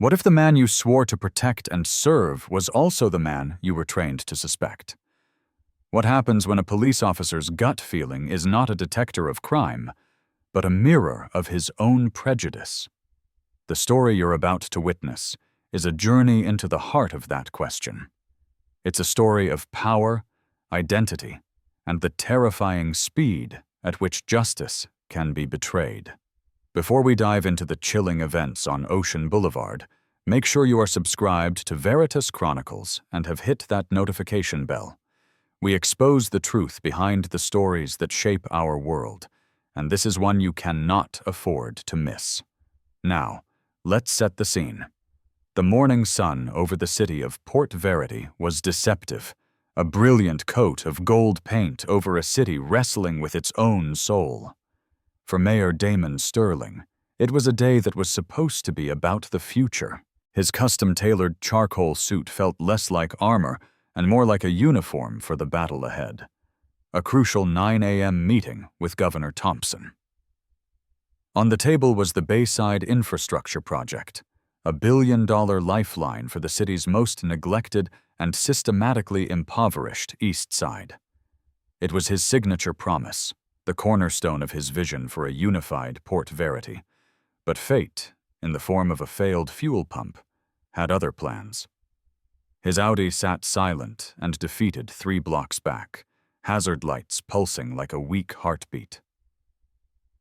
What if the man you swore to protect and serve was also the man you were trained to suspect? What happens when a police officer's gut feeling is not a detector of crime, but a mirror of his own prejudice? The story you're about to witness is a journey into the heart of that question. It's a story of power, identity, and the terrifying speed at which justice can be betrayed. Before we dive into the chilling events on Ocean Boulevard, make sure you are subscribed to Veritas Chronicles and have hit that notification bell. We expose the truth behind the stories that shape our world, and this is one you cannot afford to miss. Now, let's set the scene. The morning sun over the city of Port Verity was deceptive, a brilliant coat of gold paint over a city wrestling with its own soul. For Mayor Damon Sterling, it was a day that was supposed to be about the future. His custom-tailored charcoal suit felt less like armor and more like a uniform for the battle ahead. A crucial 9 a.m. meeting with Governor Thompson. On the table was the Bayside Infrastructure Project, a billion-dollar lifeline for the city's most neglected and systematically impoverished East Side. It was his signature promise, the cornerstone of his vision for a unified Port Verity. But fate, in the form of a failed fuel pump, had other plans. His Audi sat silent and defeated 3 blocks back, hazard lights pulsing like a weak heartbeat.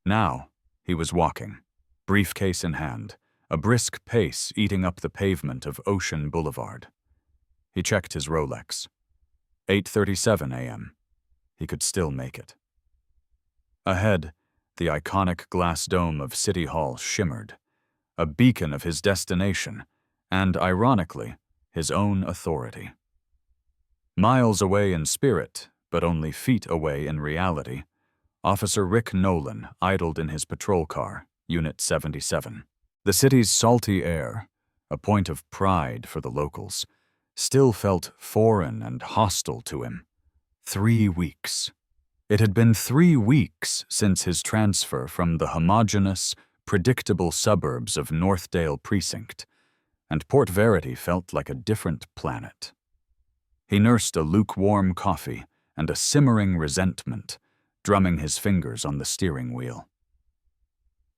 Now, he was walking, briefcase in hand, a brisk pace eating up the pavement of Ocean Boulevard. He checked his Rolex. 8:37 a.m. He could still make it. Ahead, the iconic glass dome of City Hall shimmered, a beacon of his destination and, ironically, his own authority. Miles away in spirit, but only feet away in reality, Officer Rick Nolan idled in his patrol car, Unit 77. The city's salty air, a point of pride for the locals, still felt foreign and hostile to him. 3 weeks. It had been 3 weeks since his transfer from the homogeneous, predictable suburbs of Northdale Precinct, and Port Verity felt like a different planet. He nursed a lukewarm coffee and a simmering resentment, drumming his fingers on the steering wheel.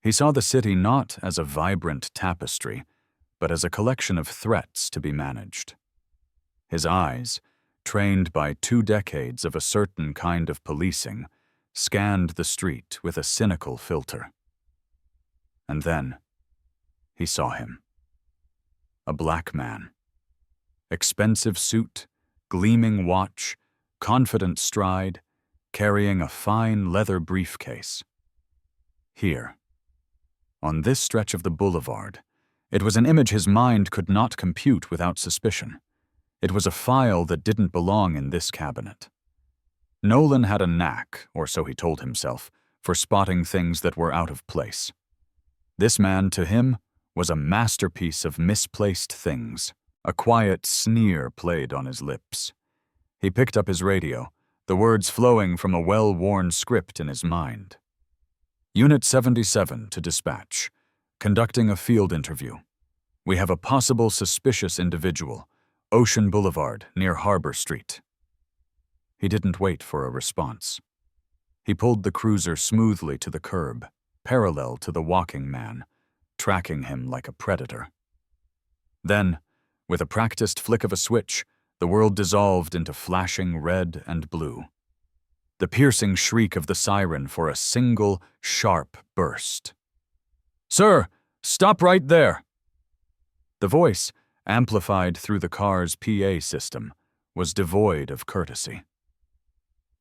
He saw the city not as a vibrant tapestry, but as a collection of threats to be managed. His eyes, trained by 2 decades of a certain kind of policing, scanned the street with a cynical filter. And then, he saw him. A black man. Expensive suit, gleaming watch, confident stride, carrying a fine leather briefcase. Here, on this stretch of the boulevard, it was an image his mind could not compute without suspicion. It was a file that didn't belong in this cabinet. Nolan had a knack, or so he told himself, for spotting things that were out of place. This man, to him, was a masterpiece of misplaced things. A quiet sneer played on his lips. He picked up his radio, the words flowing from a well-worn script in his mind. Unit 77 to dispatch. Conducting a field interview. We have a possible suspicious individual. Ocean Boulevard, near Harbor Street. He didn't wait for a response. He pulled the cruiser smoothly to the curb, parallel to the walking man, tracking him like a predator. Then, with a practiced flick of a switch, the world dissolved into flashing red and blue. The piercing shriek of the siren for a single, sharp burst. "Sir, stop right there!" The voice, amplified through the car's PA system, was devoid of courtesy.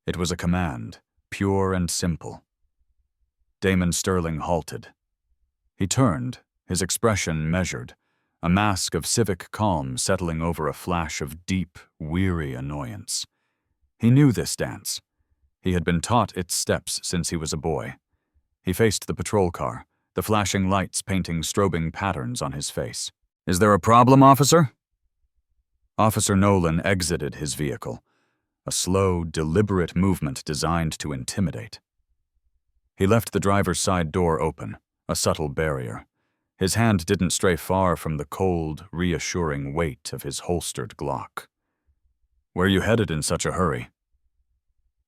It was a command, pure and simple. Damon Sterling halted. He turned, his expression measured, a mask of civic calm settling over a flash of deep, weary annoyance. He knew this dance. He had been taught its steps since he was a boy. He faced the patrol car, the flashing lights painting strobing patterns on his face. "Is there a problem, officer?" Officer Nolan exited his vehicle, a slow, deliberate movement designed to intimidate. He left the driver's side door open, a subtle barrier. His hand didn't stray far from the cold, reassuring weight of his holstered Glock. "Where you headed in such a hurry?"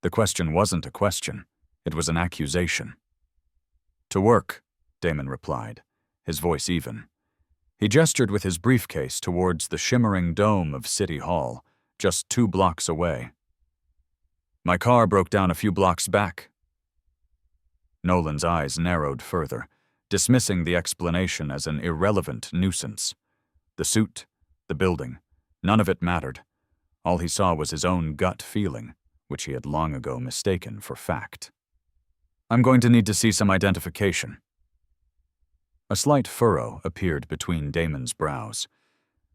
The question wasn't a question. It was an accusation. "To work," Damon replied, his voice even. He gestured with his briefcase towards the shimmering dome of City Hall, just 2 blocks away. "My car broke down a few blocks back." Nolan's eyes narrowed further, dismissing the explanation as an irrelevant nuisance. The suit, the building, none of it mattered. All he saw was his own gut feeling, which he had long ago mistaken for fact. "I'm going to need to see some identification." A slight furrow appeared between Damon's brows.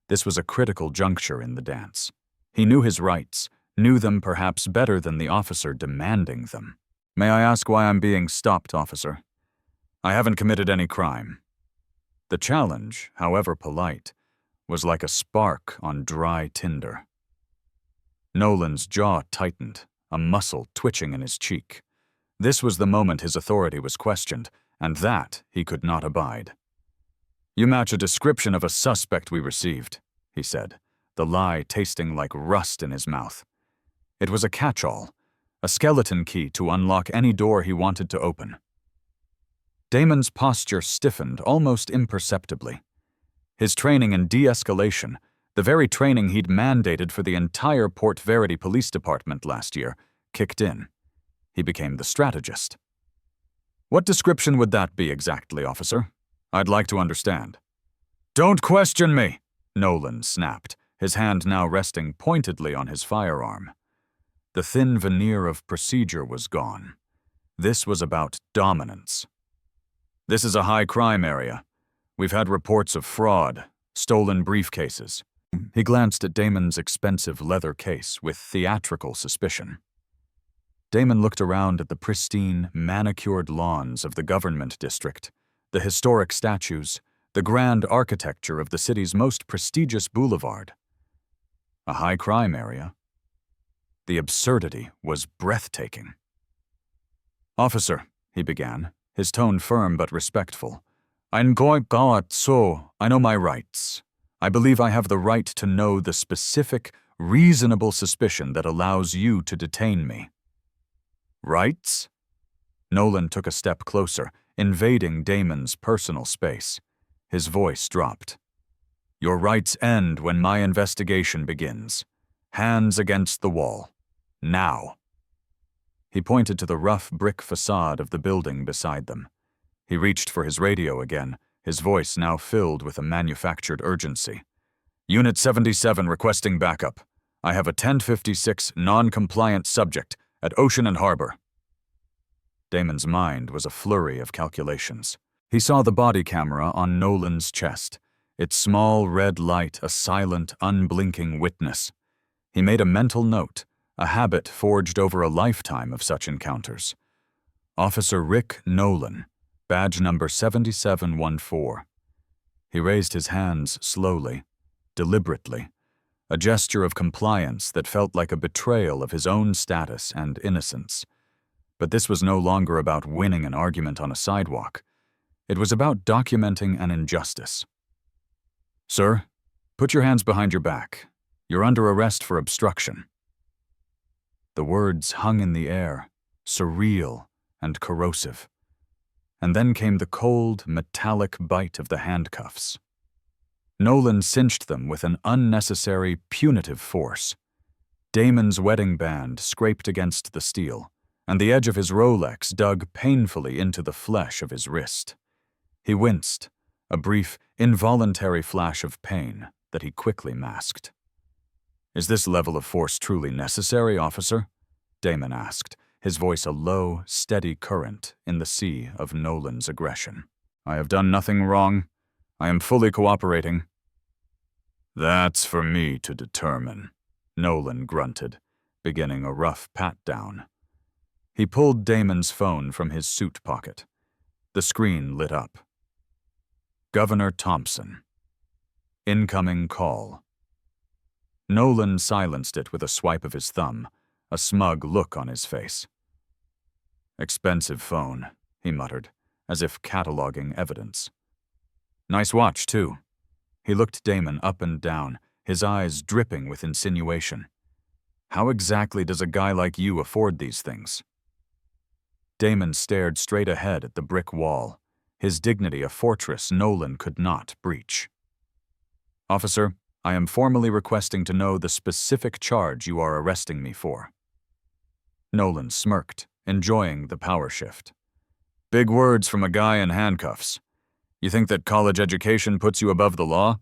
This was a critical juncture in the dance. He knew his rights, knew them perhaps better than the officer demanding them. "May I ask why I'm being stopped, officer?" "I haven't committed any crime." The challenge, however polite, was like a spark on dry tinder. Nolan's jaw tightened, a muscle twitching in his cheek. This was the moment his authority was questioned, and that he could not abide. "You match a description of a suspect we received," he said, the lie tasting like rust in his mouth. It was a catch-all, a skeleton key to unlock any door he wanted to open. Damon's posture stiffened almost imperceptibly. His training in de-escalation, the very training he'd mandated for the entire Port Verity Police Department last year, kicked in. He became the strategist. "What description would that be exactly, officer? I'd like to understand." "Don't question me!" Nolan snapped, his hand now resting pointedly on his firearm. The thin veneer of procedure was gone. This was about dominance. "This is a high-crime area. We've had reports of fraud, stolen briefcases." He glanced at Damon's expensive leather case with theatrical suspicion. Damon looked around at the pristine, manicured lawns of the government district, the historic statues, the grand architecture of the city's most prestigious boulevard. A high-crime area? The absurdity was breathtaking. "Officer," he began, his tone firm but respectful, I know my rights. I believe I have the right to know the specific, reasonable suspicion that allows you to detain me." "Rights?" Nolan took a step closer, invading Damon's personal space. His voice dropped. "Your rights end when my investigation begins. Hands against the wall. Now." He pointed to the rough brick facade of the building beside them. He reached for his radio again, his voice now filled with a manufactured urgency. "Unit 77 requesting backup. I have a 1056 non-compliant subject at Ocean and Harbor." Damon's mind was a flurry of calculations. He saw the body camera on Nolan's chest, its small red light a silent, unblinking witness. He made a mental note, a habit forged over a lifetime of such encounters. Officer Rick Nolan, badge number 7714. He raised his hands slowly, deliberately, a gesture of compliance that felt like a betrayal of his own status and innocence. But this was no longer about winning an argument on a sidewalk. It was about documenting an injustice. "Sir, put your hands behind your back. You're under arrest for obstruction." The words hung in the air, surreal and corrosive. And then came the cold, metallic bite of the handcuffs. Nolan cinched them with an unnecessary, punitive force. Damon's wedding band scraped against the steel, and the edge of his Rolex dug painfully into the flesh of his wrist. He winced, a brief, involuntary flash of pain that he quickly masked. "Is this level of force truly necessary, officer?" Damon asked, his voice a low, steady current in the sea of Nolan's aggression. "I have done nothing wrong. I am fully cooperating." "That's for me to determine," Nolan grunted, beginning a rough pat-down. He pulled Damon's phone from his suit pocket. The screen lit up. Governor Thompson. Incoming call. Nolan silenced it with a swipe of his thumb, a smug look on his face. "Expensive phone," he muttered, as if cataloging evidence. Nice watch, too. He looked Damon up and down, his eyes dripping with insinuation. How exactly does a guy like you afford these things? Damon stared straight ahead at the brick wall, his dignity a fortress Nolan could not breach. Officer, I am formally requesting to know the specific charge you are arresting me for. Nolan smirked, enjoying the power shift. Big words from a guy in handcuffs. You think that college education puts you above the law?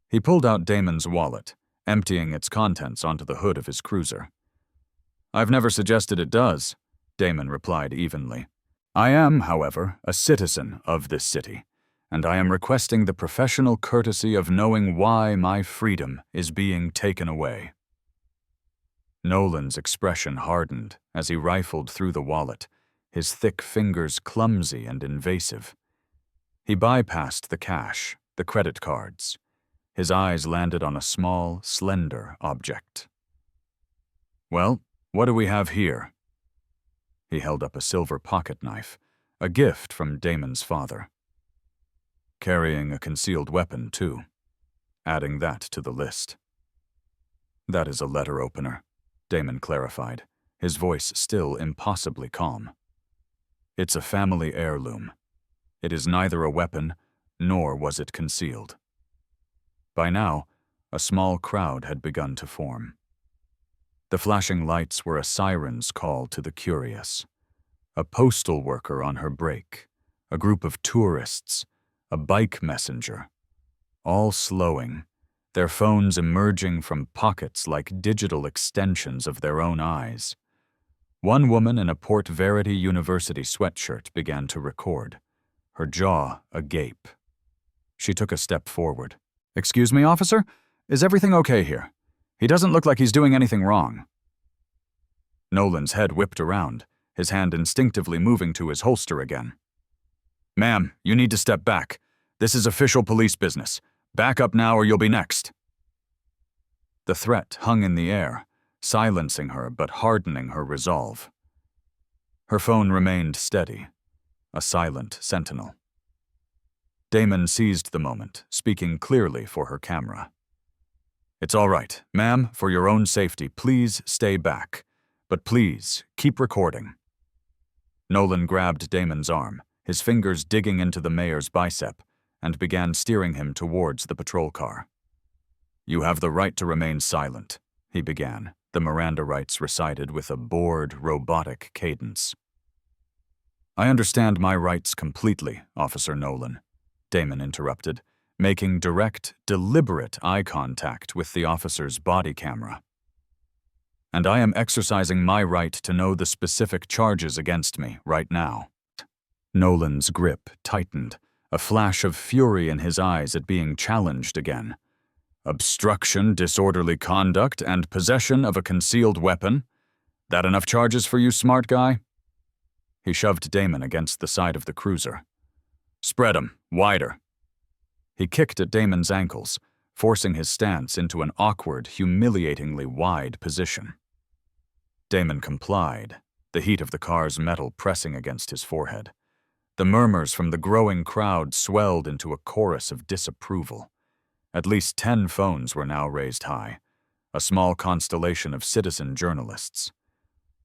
He pulled out Damon's wallet, emptying its contents onto the hood of his cruiser. I've never suggested it does, Damon replied evenly. I am, however, a citizen of this city, and I am requesting the professional courtesy of knowing why my freedom is being taken away. Nolan's expression hardened as he rifled through the wallet, his thick fingers clumsy and invasive. He bypassed the cash, the credit cards. His eyes landed on a small, slender object. Well, what do we have here? He held up a silver pocket knife, a gift from Damon's father. Carrying a concealed weapon, too, adding that to the list. That is a letter opener, Damon clarified, his voice still impossibly calm. It's a family heirloom. It is neither a weapon, nor was it concealed. By now, a small crowd had begun to form. The flashing lights were a siren's call to the curious. A postal worker on her break, a group of tourists, a bike messenger, all slowing, their phones emerging from pockets like digital extensions of their own eyes. One woman in a Port Verity University sweatshirt began to record, her jaw agape. She took a step forward. Excuse me, officer? Is everything okay here? He doesn't look like he's doing anything wrong. Nolan's head whipped around, his hand instinctively moving to his holster again. Ma'am, you need to step back. This is official police business. Back up now or you'll be next. The threat hung in the air, silencing her but hardening her resolve. Her phone remained steady, a silent sentinel. Damon seized the moment, speaking clearly for her camera. It's all right, ma'am, for your own safety, please stay back. But please, keep recording. Nolan grabbed Damon's arm, his fingers digging into the mayor's bicep, and began steering him towards the patrol car. You have the right to remain silent, he began, the Miranda rights recited with a bored, robotic cadence. I understand my rights completely, Officer Nolan, Damon interrupted, making direct, deliberate eye contact with the officer's body camera. And I am exercising my right to know the specific charges against me right now. Nolan's grip tightened, a flash of fury in his eyes at being challenged again. Obstruction, disorderly conduct, and possession of a concealed weapon? That enough charges for you, smart guy? He shoved Damon against the side of the cruiser. Spread 'em, wider. He kicked at Damon's ankles, forcing his stance into an awkward, humiliatingly wide position. Damon complied, the heat of the car's metal pressing against his forehead. The murmurs from the growing crowd swelled into a chorus of disapproval. At least 10 phones were now raised high, a small constellation of citizen journalists.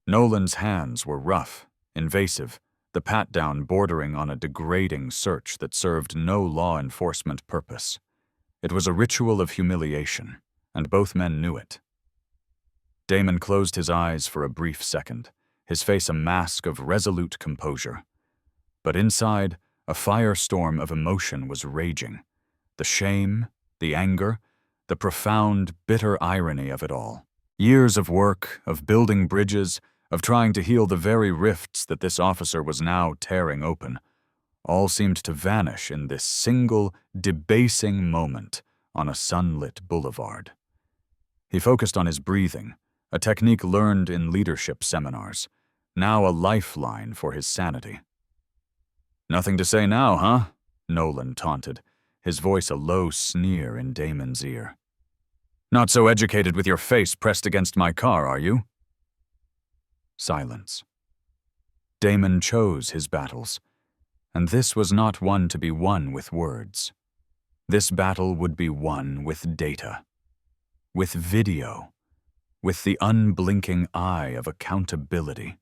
Nolan's hands were rough, invasive, the pat-down bordering on a degrading search that served no law enforcement purpose. It was a ritual of humiliation, and both men knew it. Damon closed his eyes for a brief second, his face a mask of resolute composure. But inside, a firestorm of emotion was raging. The shame, the anger, the profound, bitter irony of it all. Years of work, of building bridges, of trying to heal the very rifts that this officer was now tearing open, all seemed to vanish in this single, debasing moment on a sunlit boulevard. He focused on his breathing, a technique learned in leadership seminars, now a lifeline for his sanity. Nothing to say now, huh? Nolan taunted, his voice a low sneer in Damon's ear. Not so educated with your face pressed against my car, are you? Silence. Damon chose his battles. And this was not one to be won with words. This battle would be won with data, with video, with the unblinking eye of accountability.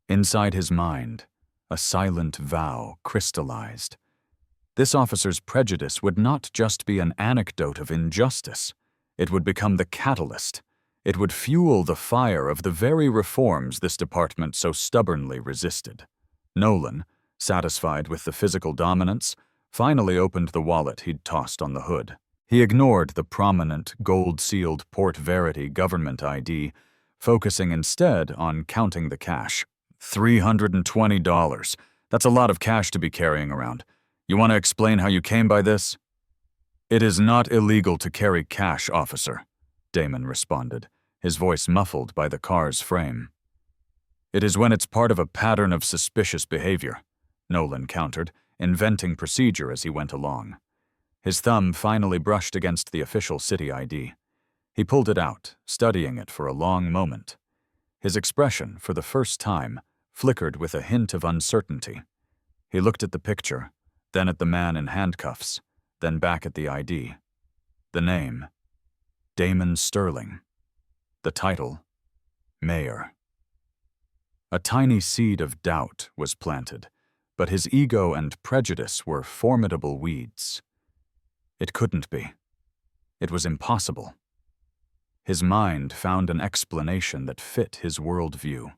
Inside his mind, a silent vow crystallized. This officer's prejudice would not just be an anecdote of injustice. It would become the catalyst. It would fuel the fire of the very reforms this department so stubbornly resisted. Nolan, satisfied with the physical dominance, finally opened the wallet he'd tossed on the hood. He ignored the prominent, gold-sealed Port Verity government ID, focusing instead on counting the cash. $320. That's a lot of cash to be carrying around. You want to explain how you came by this? It is not illegal to carry cash, officer, Damon responded, his voice muffled by the car's frame. It is when it's part of a pattern of suspicious behavior, Nolan countered, inventing procedure as he went along. His thumb finally brushed against the official city ID. He pulled it out, studying it for a long moment. His expression, for the first time, flickered with a hint of uncertainty. He looked at the picture, then at the man in handcuffs, then back at the ID. The name, Damon Sterling. The title, Mayor. A tiny seed of doubt was planted, but his ego and prejudice were formidable weeds. It couldn't be. It was impossible. His mind found an explanation that fit his worldview.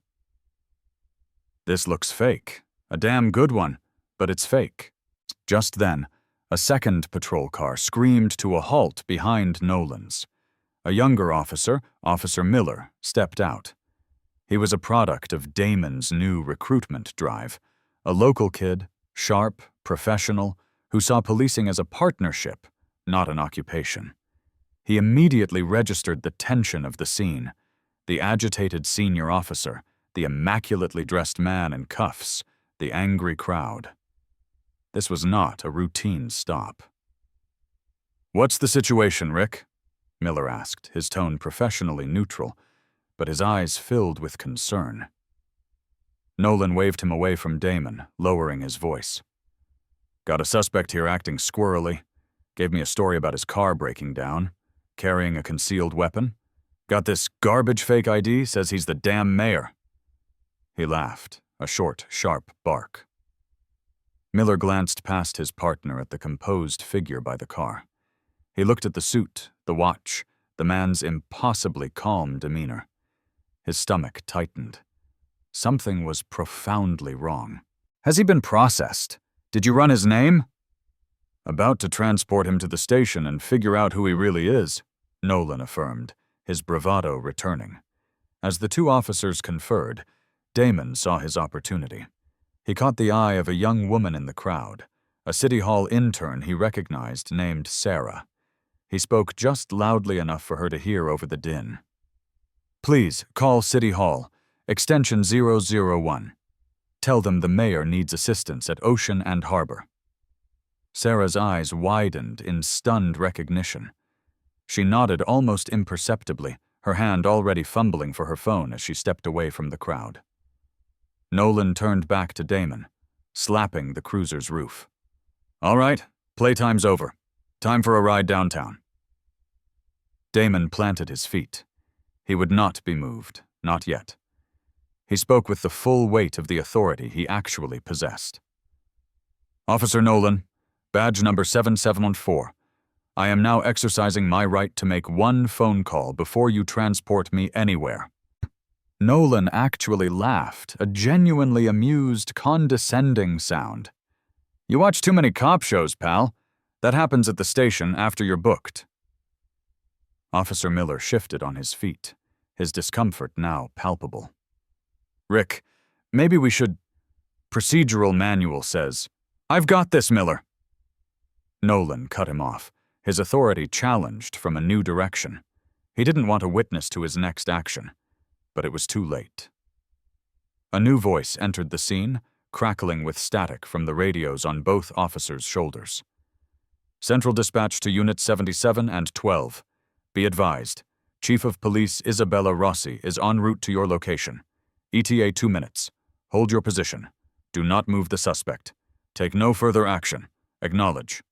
This looks fake. A damn good one, but it's fake. Just then, a second patrol car screamed to a halt behind Nolan's. A younger officer, Officer Miller, stepped out. He was a product of Damon's new recruitment drive, a local kid, sharp, professional, who saw policing as a partnership, not an occupation. He immediately registered the tension of the scene. The agitated senior officer, the immaculately dressed man in cuffs, the angry crowd. This was not a routine stop. "What's the situation, Rick?" Miller asked, his tone professionally neutral, but his eyes filled with concern. Nolan waved him away from Damon, lowering his voice. "Got a suspect here acting squirrely. Gave me a story about his car breaking down. Carrying a concealed weapon. Got this garbage fake ID, says he's the damn mayor." He laughed, a short, sharp bark. Miller glanced past his partner at the composed figure by the car. He looked at the suit, the watch, the man's impossibly calm demeanor. His stomach tightened. Something was profoundly wrong. "Has he been processed? Did you run his name?" "About to transport him to the station and figure out who he really is," Nolan affirmed, his bravado returning. As the two officers conferred, Damon saw his opportunity. He caught the eye of a young woman in the crowd, a City Hall intern he recognized named Sarah. He spoke just loudly enough for her to hear over the din. "Please, call City Hall, extension 001. Tell them the mayor needs assistance at Ocean and Harbor." Sarah's eyes widened in stunned recognition. She nodded almost imperceptibly, her hand already fumbling for her phone as she stepped away from the crowd. Nolan turned back to Damon, slapping the cruiser's roof. "All right, playtime's over. Time for a ride downtown." Damon planted his feet. He would not be moved, not yet. He spoke with the full weight of the authority he actually possessed. "Officer Nolan, badge number 7714. I am now exercising my right to make one phone call before you transport me anywhere." Nolan actually laughed, a genuinely amused, condescending sound. "You watch too many cop shows, pal. That happens at the station after you're booked." Officer Miller shifted on his feet, his discomfort now palpable. "Rick, maybe we should... Procedural manual says..." "I've got this, Miller." Nolan cut him off, his authority challenged from a new direction. He didn't want a witness to his next action, but it was too late. A new voice entered the scene, crackling with static from the radios on both officers' shoulders. "Central dispatch to Units 77 and 12. Be advised, Chief of Police Isabella Rossi is en route to your location. ETA 2 minutes. Hold your position. Do not move the suspect. Take no further action. Acknowledge.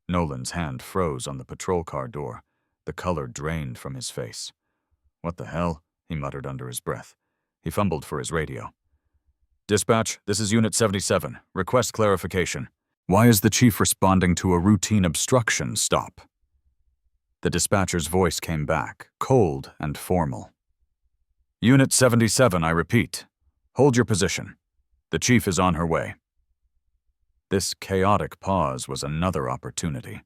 Nolan's hand froze on the patrol car door. The color drained from his face. What the hell? He muttered under his breath. He fumbled for his radio. Dispatch, this is Unit 77. Request clarification. Why is the chief responding to a routine obstruction stop? The dispatcher's voice came back, cold and formal. Unit 77, I repeat. Hold your position. The chief is on her way. This chaotic pause was another opportunity.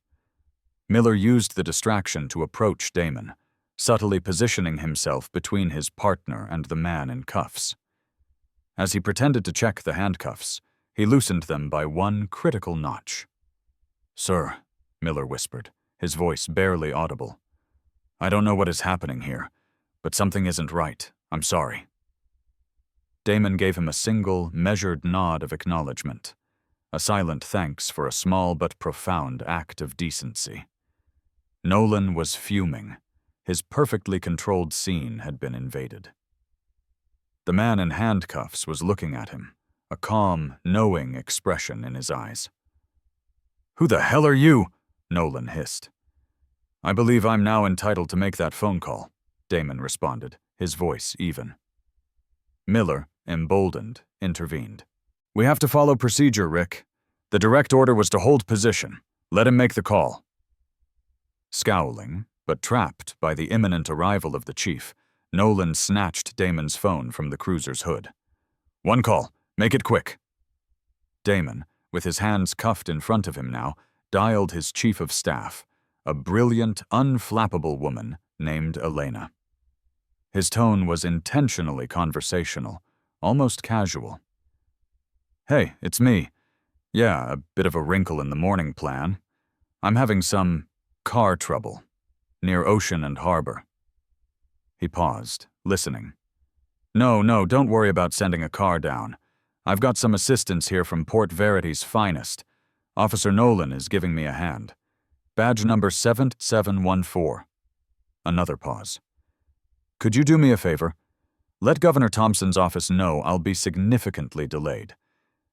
Miller used the distraction to approach Damon, subtly positioning himself between his partner and the man in cuffs. As he pretended to check the handcuffs, he loosened them by one critical notch. Sir, Miller whispered, his voice barely audible. I don't know what is happening here, but something isn't right. I'm sorry. Damon gave him a single, measured nod of acknowledgement, a silent thanks for a small but profound act of decency. Nolan was fuming. His perfectly controlled scene had been invaded. The man in handcuffs was looking at him, a calm, knowing expression in his eyes. Who the hell are you? Nolan hissed. I believe I'm now entitled to make that phone call, Damon responded, his voice even. Miller, emboldened, intervened. We have to follow procedure, Rick. The direct order was to hold position. Let him make the call. Scowling, but trapped by the imminent arrival of the chief, Nolan snatched Damon's phone from the cruiser's hood. One call. Make it quick. Damon, with his hands cuffed in front of him now, dialed his chief of staff, a brilliant, unflappable woman named Elena. His tone was intentionally conversational, almost casual. Hey, it's me. Yeah, a bit of a wrinkle in the morning plan. I'm having some car trouble near Ocean and Harbor. He paused, listening. No, don't worry about sending a car down. I've got some assistance here from Port Verity's finest. Officer Nolan is giving me a hand. Badge number 7714. Another pause. Could you do me a favor? Let Governor Thompson's office know I'll be significantly delayed.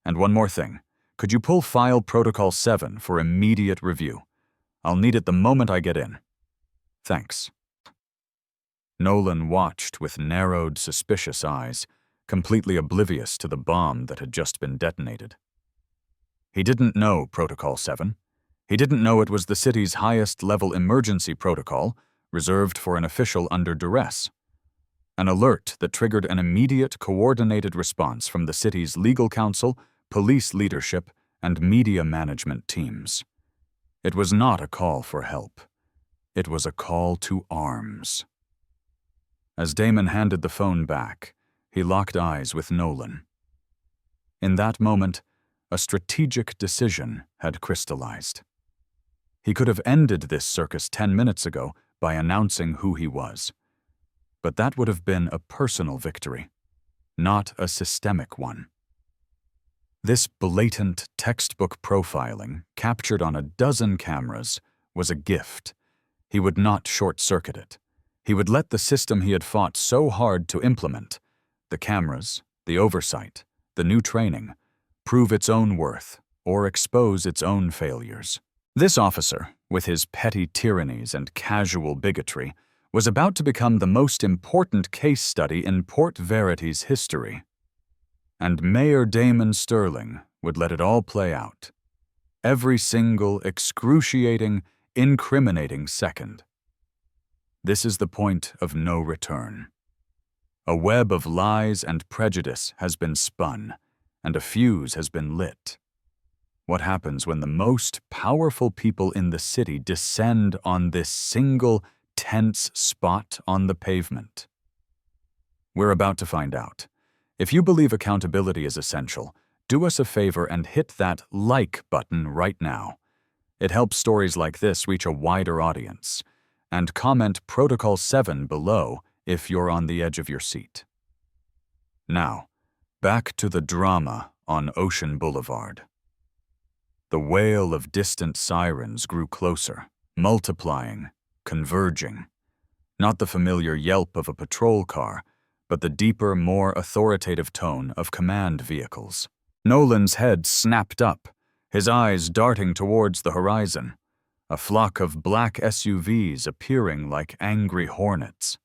And one more thing. Could you pull file Protocol 7 for immediate review? I'll need it the moment I get in. Thanks. Nolan watched with narrowed, suspicious eyes, completely oblivious to the bomb that had just been detonated. He didn't know Protocol 7. He didn't know it was the city's highest-level emergency protocol, reserved for an official under duress. An alert that triggered an immediate, coordinated response from the city's legal counsel, police leadership, and media management teams. It was not a call for help. It was a call to arms. As Damon handed the phone back, he locked eyes with Nolan. In that moment, a strategic decision had crystallized. He could have ended this circus 10 minutes ago by announcing who he was. But that would have been a personal victory, not a systemic one. This blatant textbook profiling, captured on a dozen cameras, was a gift. He would not short-circuit it. He would let the system he had fought so hard to implement, the cameras, the oversight, the new training, prove its own worth or expose its own failures. This officer, with his petty tyrannies and casual bigotry, was about to become the most important case study in Port Verity's history. And Mayor Damon Sterling would let it all play out. Every single excruciating, incriminating second. This is the point of no return. A web of lies and prejudice has been spun, and a fuse has been lit. What happens when the most powerful people in the city descend on this single, tense spot on the pavement? We're about to find out. If you believe accountability is essential, do us a favor and hit that like button right now. It helps stories like this reach a wider audience. And comment Protocol 7 below if you're on the edge of your seat. Now, back to the drama on Ocean Boulevard. The wail of distant sirens grew closer, multiplying, converging. Not the familiar yelp of a patrol car, but the deeper, more authoritative tone of command vehicles. Nolan's head snapped up, his eyes darting towards the horizon, a flock of black SUVs appearing like angry hornets.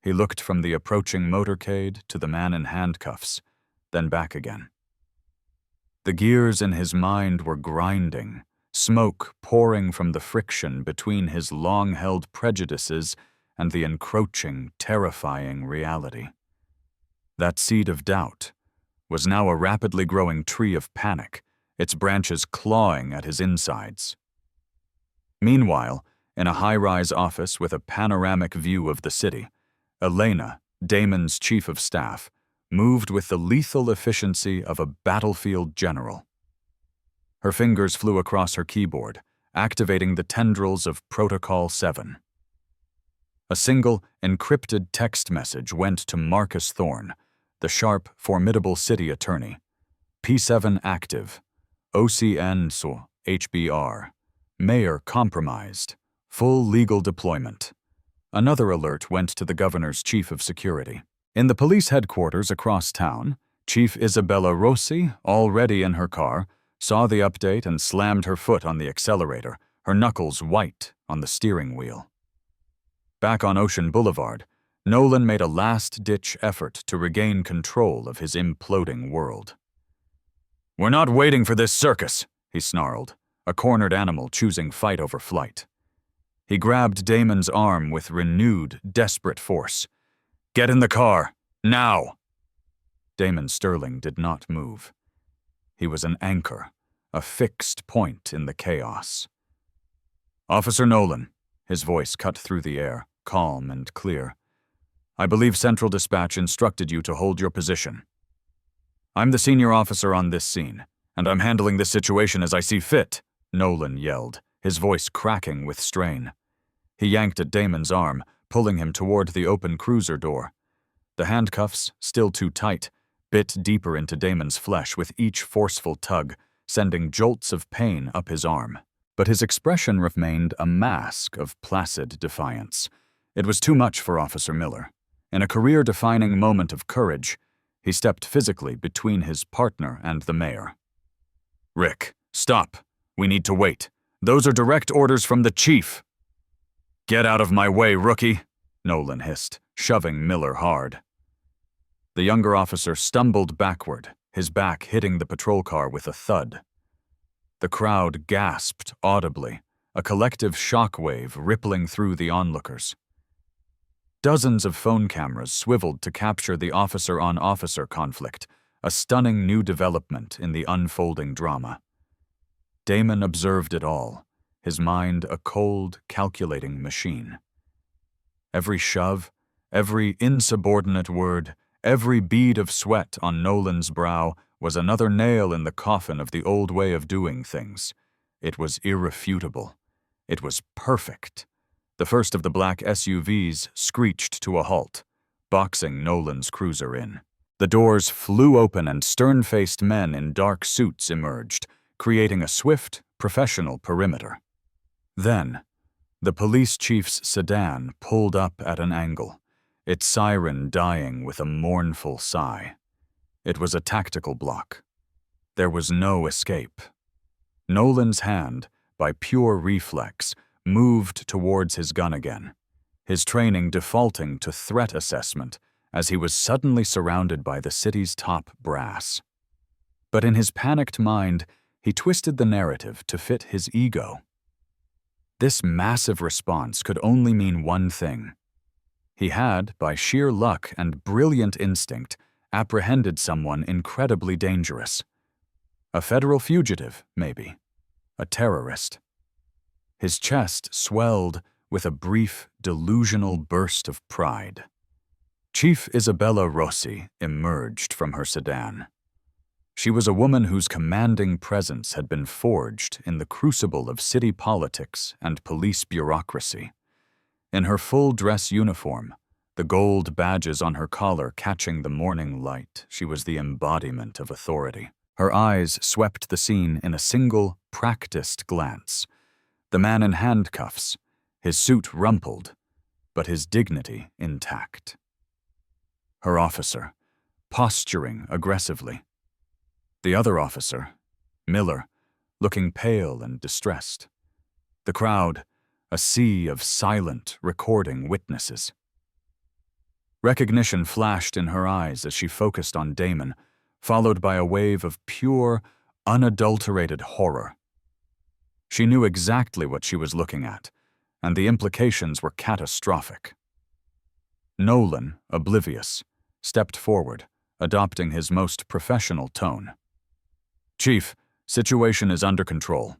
He looked from the approaching motorcade to the man in handcuffs, then back again. The gears in his mind were grinding, smoke pouring from the friction between his long-held prejudices and the encroaching, terrifying reality. That seed of doubt was now a rapidly growing tree of panic, its branches clawing at his insides. Meanwhile, in a high-rise office with a panoramic view of the city, Elena, Damon's chief of staff, moved with the lethal efficiency of a battlefield general. Her fingers flew across her keyboard, activating the tendrils of Protocol 7. A single, encrypted text message went to Marcus Thorne, the sharp, formidable city attorney. P7 active. OCN so HBR. Mayor compromised. Full legal deployment. Another alert went to the governor's chief of security. In the police headquarters across town, Chief Isabella Rossi, already in her car, saw the update and slammed her foot on the accelerator, her knuckles white on the steering wheel. Back on Ocean Boulevard, Nolan made a last-ditch effort to regain control of his imploding world. "We're not waiting for this circus," he snarled, a cornered animal choosing fight over flight. He grabbed Damon's arm with renewed, desperate force. "Get in the car, now!" Damon Sterling did not move. He was an anchor, a fixed point in the chaos. "Officer Nolan," his voice cut through the air, calm and clear. "I believe Central Dispatch instructed you to hold your position. I'm the senior officer on this scene, and I'm handling this situation as I see fit," Nolan yelled, his voice cracking with strain. He yanked at Damon's arm, pulling him toward the open cruiser door. The handcuffs, still too tight, bit deeper into Damon's flesh with each forceful tug, sending jolts of pain up his arm. But his expression remained a mask of placid defiance. It was too much for Officer Miller. In a career-defining moment of courage, he stepped physically between his partner and the mayor. "Rick, stop. We need to wait. Those are direct orders from the chief." "Get out of my way, rookie," Nolan hissed, shoving Miller hard. The younger officer stumbled backward, his back hitting the patrol car with a thud. The crowd gasped audibly, a collective shockwave rippling through the onlookers. Dozens of phone cameras swiveled to capture the officer-on-officer conflict, a stunning new development in the unfolding drama. Damon observed it all, his mind a cold, calculating machine. Every shove, every insubordinate word, every bead of sweat on Nolan's brow was another nail in the coffin of the old way of doing things. It was irrefutable. It was perfect. The first of the black SUVs screeched to a halt, boxing Nolan's cruiser in. The doors flew open and stern-faced men in dark suits emerged, creating a swift, professional perimeter. Then, the police chief's sedan pulled up at an angle, its siren dying with a mournful sigh. It was a tactical block. There was no escape. Nolan's hand, by pure reflex, moved towards his gun again, his training defaulting to threat assessment as he was suddenly surrounded by the city's top brass. But in his panicked mind, he twisted the narrative to fit his ego. This massive response could only mean one thing. He had, by sheer luck and brilliant instinct, apprehended someone incredibly dangerous. A federal fugitive, maybe. A terrorist. His chest swelled with a brief, delusional burst of pride. Chief Isabella Rossi emerged from her sedan. She was a woman whose commanding presence had been forged in the crucible of city politics and police bureaucracy. In her full-dress uniform, the gold badges on her collar catching the morning light, she was the embodiment of authority. Her eyes swept the scene in a single, practiced glance. The man in handcuffs, his suit rumpled, but his dignity intact. Her officer, posturing aggressively. The other officer, Miller, looking pale and distressed. The crowd, a sea of silent, recording witnesses. Recognition flashed in her eyes as she focused on Damon, followed by a wave of pure, unadulterated horror. She knew exactly what she was looking at, and the implications were catastrophic. Nolan, oblivious, stepped forward, adopting his most professional tone. "Chief, situation is under control.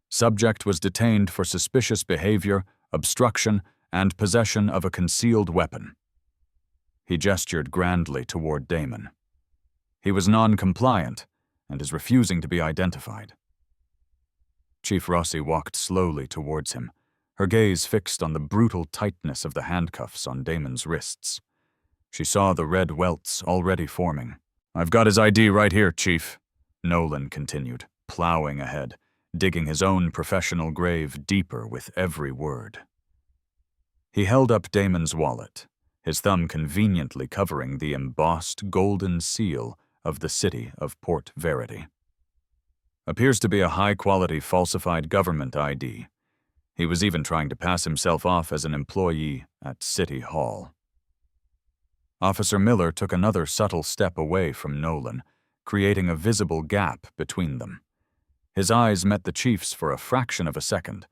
Subject was detained for suspicious behavior, obstruction, and possession of a concealed weapon." He gestured grandly toward Damon. He was non-compliant and is refusing to be identified. Chief Rossi walked slowly towards him, her gaze fixed on the brutal tightness of the handcuffs on Damon's wrists. She saw the red welts already forming. "I've got his ID right here, Chief," Nolan continued, plowing ahead, digging his own professional grave deeper with every word. He held up Damon's wallet, his thumb conveniently covering the embossed golden seal of the city of Port Verity. "Appears to be a high-quality falsified government ID. He was even trying to pass himself off as an employee at City Hall." Officer Miller took another subtle step away from Nolan, creating a visible gap between them. His eyes met the chief's for a fraction of a second,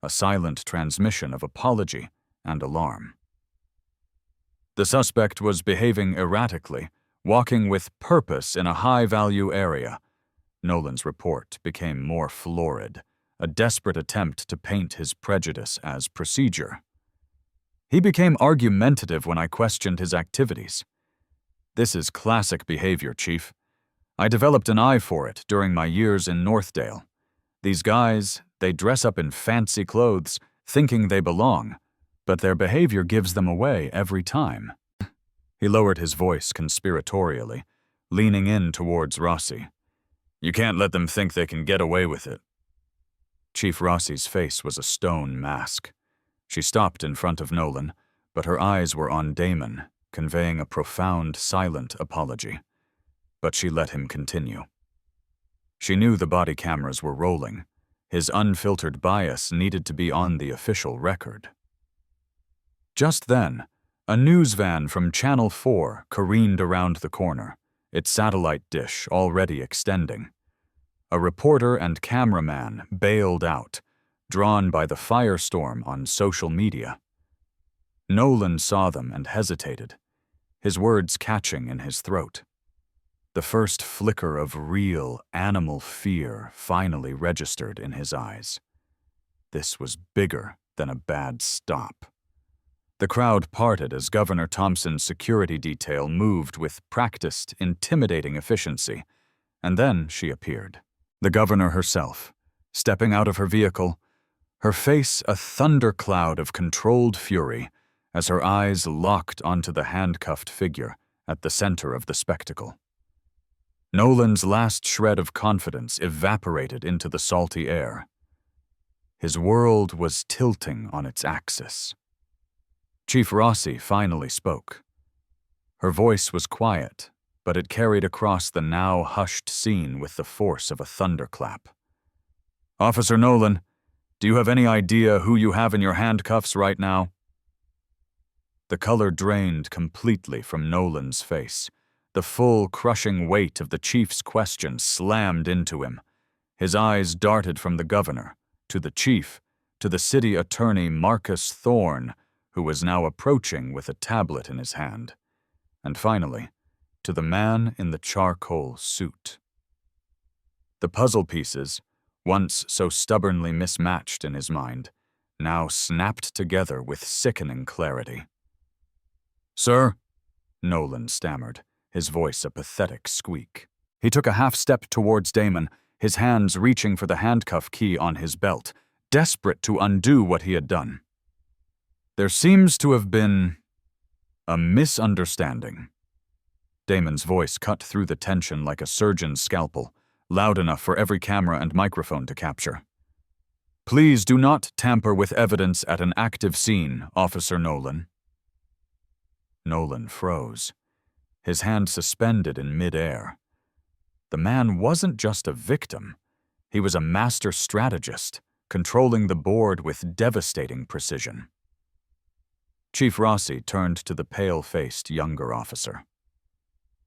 a silent transmission of apology and alarm. The suspect was behaving erratically, walking with purpose in a high-value area. Nolan's report became more florid, a desperate attempt to paint his prejudice as procedure. "He became argumentative when I questioned his activities. This is classic behavior, Chief. I developed an eye for it during my years in Northdale. These guys, they dress up in fancy clothes, thinking they belong, but their behavior gives them away every time." He lowered his voice conspiratorially, leaning in towards Rossi. "You can't let them think they can get away with it." Chief Rossi's face was a stone mask. She stopped in front of Nolan, but her eyes were on Damon, conveying a profound, silent apology. But she let him continue. She knew the body cameras were rolling. His unfiltered bias needed to be on the official record. Just then, a news van from Channel 4 careened around the corner, its satellite dish already extending. A reporter and cameraman bailed out, drawn by the firestorm on social media. Nolan saw them and hesitated, his words catching in his throat. The first flicker of real, animal fear finally registered in his eyes. This was bigger than a bad stop. The crowd parted as Governor Thompson's security detail moved with practiced, intimidating efficiency, and then she appeared. The governor herself, stepping out of her vehicle, her face a thundercloud of controlled fury as her eyes locked onto the handcuffed figure at the center of the spectacle. Nolan's last shred of confidence evaporated into the salty air. His world was tilting on its axis. Chief Rossi finally spoke. Her voice was quiet, but it carried across the now hushed scene with the force of a thunderclap. "Officer Nolan, do you have any idea who you have in your handcuffs right now?" The color drained completely from Nolan's face. The full, crushing weight of the chief's question slammed into him. His eyes darted from the governor, to the chief, to the city attorney Marcus Thorne, who was now approaching with a tablet in his hand, and finally, to the man in the charcoal suit. The puzzle pieces, once so stubbornly mismatched in his mind, now snapped together with sickening clarity. "Sir?" Nolan stammered, his voice a pathetic squeak. He took a half-step towards Damon, his hands reaching for the handcuff key on his belt, desperate to undo what he had done. "There seems to have been a misunderstanding." Damon's voice cut through the tension like a surgeon's scalpel, loud enough for every camera and microphone to capture. "Please do not tamper with evidence at an active scene, Officer Nolan." Nolan froze, his hand suspended in mid-air. The man wasn't just a victim. He was a master strategist, controlling the board with devastating precision. Chief Rossi turned to the pale-faced younger officer.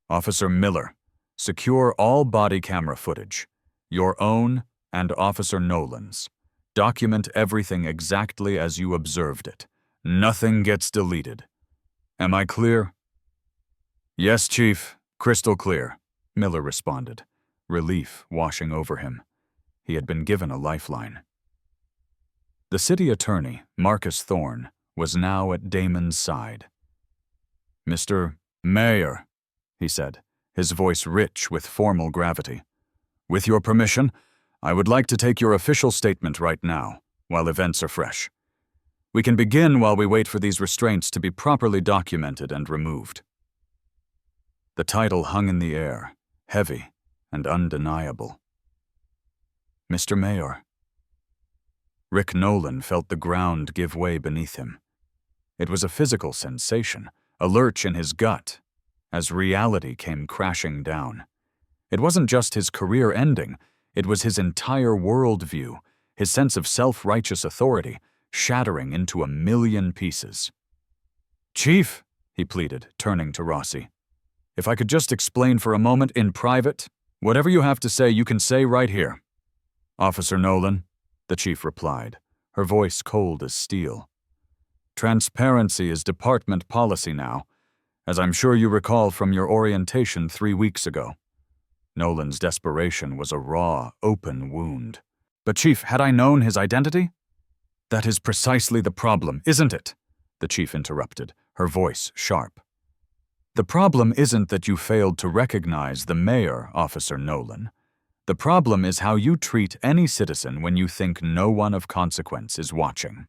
"Officer Miller, secure all body camera footage, your own and Officer Nolan's. Document everything exactly as you observed it. Nothing gets deleted. Am I clear?" "Yes, Chief. Crystal clear," Miller responded, relief washing over him. He had been given a lifeline. The city attorney, Marcus Thorne, was now at Damon's side. "Mr. Mayor," he said, his voice rich with formal gravity, "with your permission, I would like to take your official statement right now, while events are fresh. We can begin while we wait for these restraints to be properly documented and removed." The title hung in the air, heavy and undeniable. "Mr. Mayor." Rick Nolan felt the ground give way beneath him. It was a physical sensation, a lurch in his gut, as reality came crashing down. It wasn't just his career ending, it was his entire worldview, his sense of self-righteous authority, shattering into a million pieces. "Chief," he pleaded, turning to Rossi, "if I could just explain for a moment in private, whatever you have to say, you can say right here." "Officer Nolan," the chief replied, her voice cold as steel. "Transparency is department policy now, as I'm sure you recall from your orientation 3 weeks ago." Nolan's desperation was a raw, open wound. "But Chief, had I known his identity?" "That is precisely the problem, isn't it?" the chief interrupted, her voice sharp. "The problem isn't that you failed to recognize the mayor, Officer Nolan. The problem is how you treat any citizen when you think no one of consequence is watching."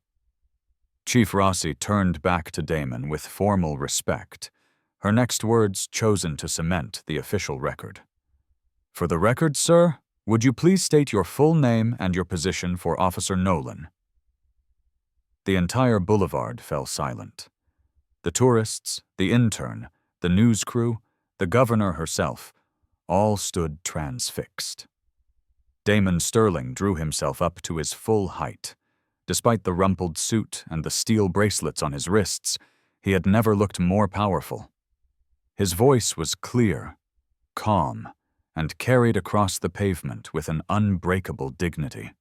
Chief Rossi turned back to Damon with formal respect, her next words chosen to cement the official record. "For the record, sir, would you please state your full name and your position for Officer Nolan?" The entire boulevard fell silent. The tourists, the intern, the news crew, the governor herself, all stood transfixed. Damon Sterling drew himself up to his full height. Despite the rumpled suit and the steel bracelets on his wrists, he had never looked more powerful. His voice was clear, calm, and carried across the pavement with an unbreakable dignity.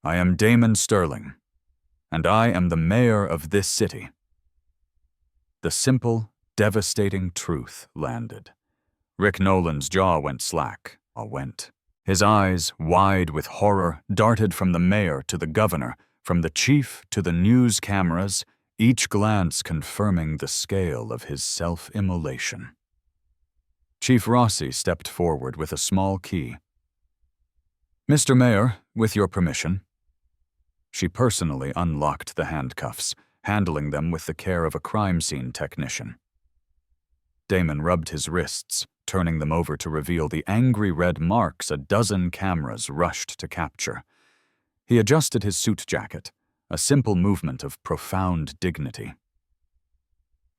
"I am Damon Sterling, and I am the mayor of this city." The simple, devastating truth landed. Rick Nolan's jaw went slack, His eyes, wide with horror, darted from the mayor to the governor, from the chief to the news cameras, each glance confirming the scale of his self-immolation. Chief Rossi stepped forward with a small key. "Mr. Mayor, with your permission." She personally unlocked the handcuffs, handling them with the care of a crime scene technician. Damon rubbed his wrists, turning them over to reveal the angry red marks a dozen cameras rushed to capture. He adjusted his suit jacket, a simple movement of profound dignity.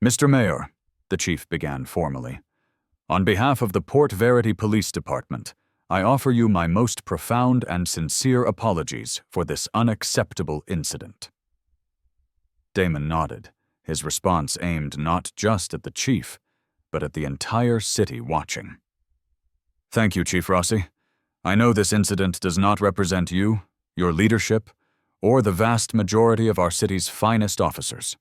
"Mr. Mayor," the chief began formally, "on behalf of the Port Verity Police Department, I offer you my most profound and sincere apologies for this unacceptable incident." Damon nodded, his response aimed not just at the chief, but at the entire city watching. "Thank you, Chief Rossi. I know this incident does not represent you, your leadership, or the vast majority of our city's finest officers."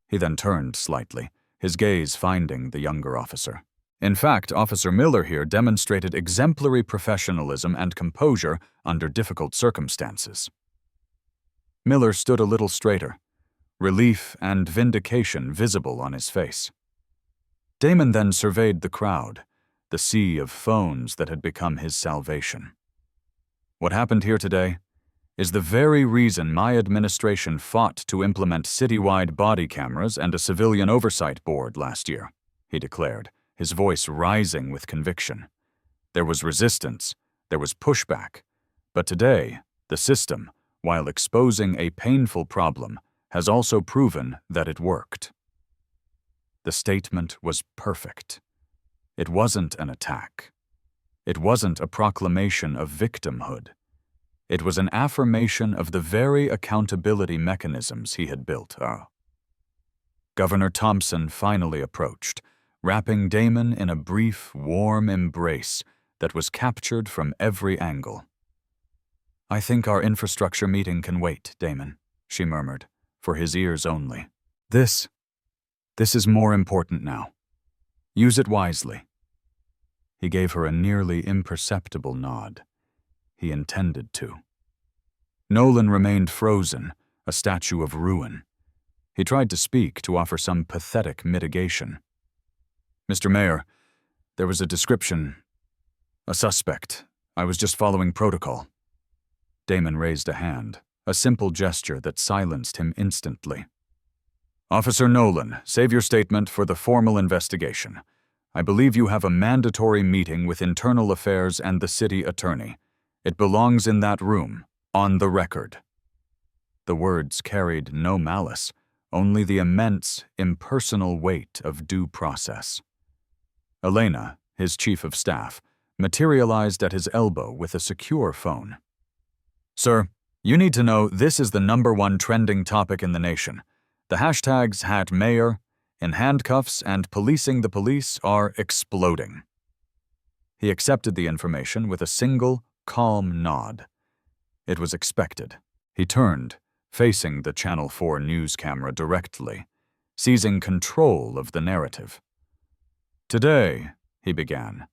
He then turned slightly, his gaze finding the younger officer. "In fact, Officer Miller here demonstrated exemplary professionalism and composure under difficult circumstances." Miller stood a little straighter, relief and vindication visible on his face. Damon then surveyed the crowd, the sea of phones that had become his salvation. "What happened here today is the very reason my administration fought to implement citywide body cameras and a civilian oversight board last year," he declared, his voice rising with conviction. "There was resistance, there was pushback, but today, the system, while exposing a painful problem, has also proven that it worked." The statement was perfect. It wasn't an attack. It wasn't a proclamation of victimhood. It was an affirmation of the very accountability mechanisms he had built. Governor Thompson finally approached, wrapping Damon in a brief, warm embrace that was captured from every angle. "I think our infrastructure meeting can wait, Damon," she murmured, for his ears only. This is more important now. Use it wisely." He gave her a nearly imperceptible nod. He intended to. Nolan remained frozen, a statue of ruin. He tried to speak, to offer some pathetic mitigation. "Mr. Mayor, there was a description. A suspect. I was just following protocol." Damon raised a hand, a simple gesture that silenced him instantly. "Officer Nolan, save your statement for the formal investigation. I believe you have a mandatory meeting with Internal Affairs and the city attorney. It belongs in that room, on the record." The words carried no malice, only the immense, impersonal weight of due process. Elena, his chief of staff, materialized at his elbow with a secure phone. "Sir, you need to know this is the #1 trending topic in the nation. The hashtags #mayor, in handcuffs, and policing the police are exploding." He accepted the information with a single, calm nod. It was expected. He turned, facing the Channel 4 news camera directly, seizing control of the narrative. "Today," he began,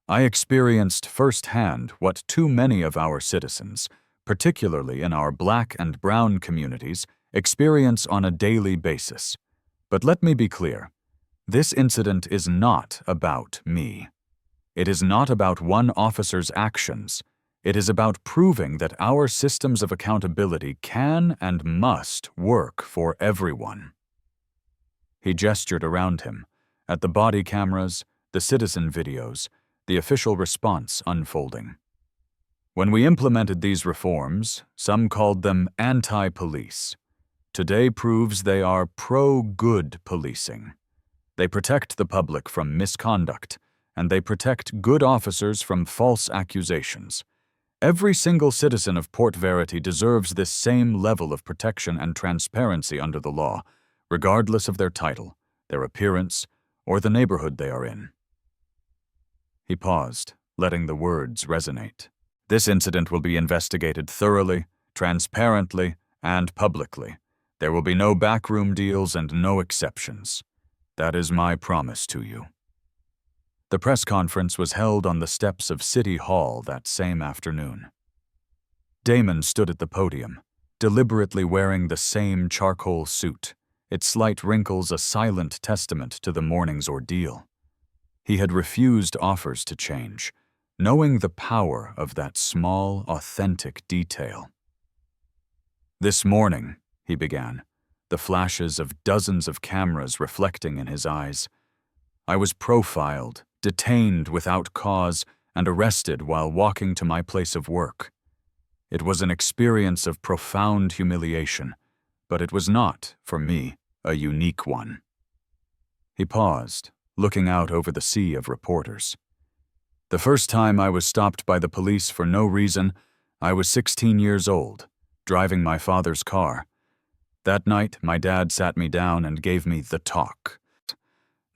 "I experienced firsthand what too many of our citizens, particularly in our Black and brown communities, experience on a daily basis. But let me be clear. This incident is not about me. It is not about one officer's actions. It is about proving that our systems of accountability can and must work for everyone." He gestured around him, at the body cameras, the citizen videos, the official response unfolding. "When we implemented these reforms, some called them anti-police. Today proves they are pro-good policing. They protect the public from misconduct, and they protect good officers from false accusations. Every single citizen of Port Verity deserves this same level of protection and transparency under the law, regardless of their title, their appearance, or the neighborhood they are in." He paused, letting the words resonate. "This incident will be investigated thoroughly, transparently, and publicly. There will be no backroom deals and no exceptions. That is my promise to you." The press conference was held on the steps of City Hall that same afternoon. Damon stood at the podium, deliberately wearing the same charcoal suit, its slight wrinkles a silent testament to the morning's ordeal. He had refused offers to change, knowing the power of that small, authentic detail. "This morning," he began, the flashes of dozens of cameras reflecting in his eyes, "I was profiled, detained without cause, and arrested while walking to my place of work. It was an experience of profound humiliation, but it was not, for me, a unique one." He paused, looking out over the sea of reporters. "The first time I was stopped by the police for no reason, I was 16 years old, driving my father's car. That night, my dad sat me down and gave me the talk.